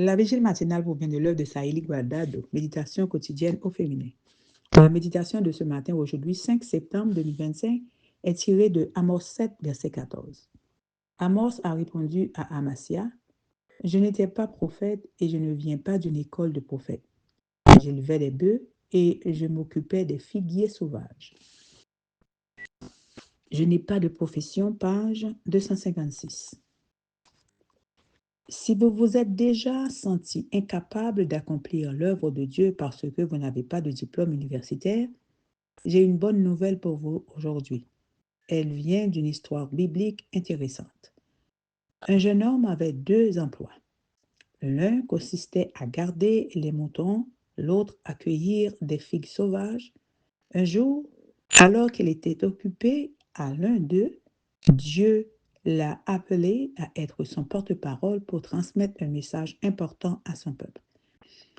La vigile matinale provient de l'œuvre de Saïli Guardado, Méditation quotidienne au féminin. La méditation de ce matin, aujourd'hui 5 septembre 2025, est tirée de Amos 7, verset 14. Amos a répondu à Amasia: « Je n'étais pas prophète et je ne viens pas d'une école de prophètes. J'élevais des bœufs et je m'occupais des figuiers sauvages. » Je n'ai pas de profession, page 256. Si vous vous êtes déjà senti incapable d'accomplir l'œuvre de Dieu parce que vous n'avez pas de diplôme universitaire, j'ai une bonne nouvelle pour vous aujourd'hui. Elle vient d'une histoire biblique intéressante. Un jeune homme avait 2 emplois. L'un consistait à garder les moutons, l'autre à cueillir des figues sauvages. Un jour, alors qu'il était occupé à l'un d'eux, Dieu l'a appelé à être son porte-parole pour transmettre un message important à son peuple.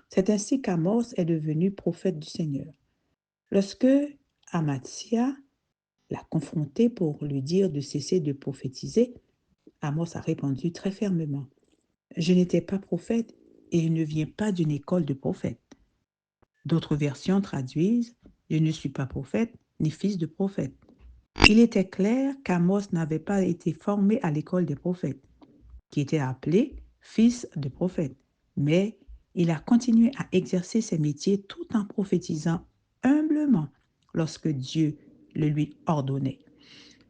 C'est ainsi qu'Amos est devenu prophète du Seigneur. Lorsque Amasia l'a confronté pour lui dire de cesser de prophétiser, Amos a répondu très fermement: « Je n'étais pas prophète et je ne viens pas d'une école de prophètes. » D'autres versions traduisent: « Je ne suis pas prophète ni fils de prophète. » Il était clair qu'Amos n'avait pas été formé à l'école des prophètes, qui était appelé fils de prophète, mais il a continué à exercer ses métiers tout en prophétisant humblement lorsque Dieu le lui ordonnait.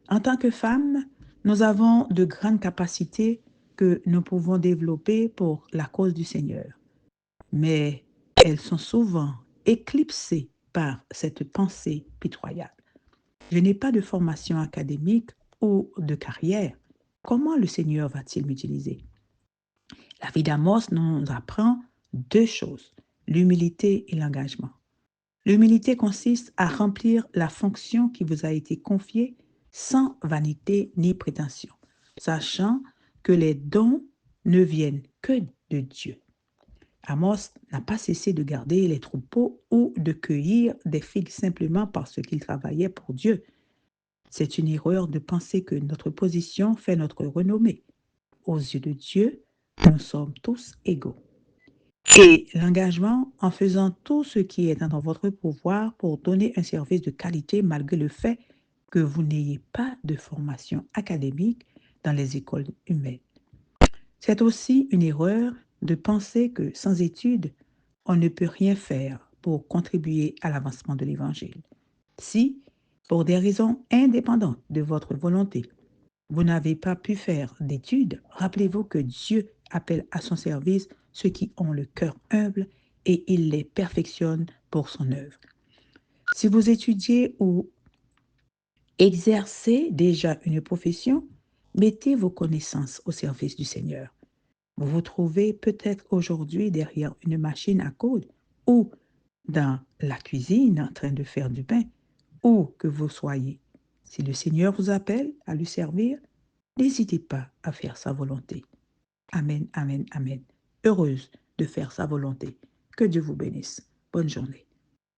En tant que femme, nous avons de grandes capacités que nous pouvons développer pour la cause du Seigneur, mais elles sont souvent éclipsées par cette pensée pitoyable. Je n'ai pas de formation académique ou de carrière. Comment le Seigneur va-t-il m'utiliser? La vie d'Amos nous apprend 2 choses, l'humilité et l'engagement. L'humilité consiste à remplir la fonction qui vous a été confiée sans vanité ni prétention, sachant que les dons ne viennent que de Dieu. Amos n'a pas cessé de garder les troupeaux ou de cueillir des figues simplement parce qu'il travaillait pour Dieu. C'est une erreur de penser que notre position fait notre renommée. Aux yeux de Dieu, nous sommes tous égaux. Et l'engagement en faisant tout ce qui est dans votre pouvoir pour donner un service de qualité malgré le fait que vous n'ayez pas de formation académique dans les écoles humaines. C'est aussi une erreur de penser que sans études, on ne peut rien faire pour contribuer à l'avancement de l'Évangile. Si, pour des raisons indépendantes de votre volonté, vous n'avez pas pu faire d'études, rappelez-vous que Dieu appelle à son service ceux qui ont le cœur humble et il les perfectionne pour son œuvre. Si vous étudiez ou exercez déjà une profession, mettez vos connaissances au service du Seigneur. Vous vous trouvez peut-être aujourd'hui derrière une machine à coudre ou dans la cuisine en train de faire du pain, où que vous soyez. Si le Seigneur vous appelle à lui servir, n'hésitez pas à faire sa volonté. Amen, amen, amen. Heureuse de faire sa volonté. Que Dieu vous bénisse. Bonne journée.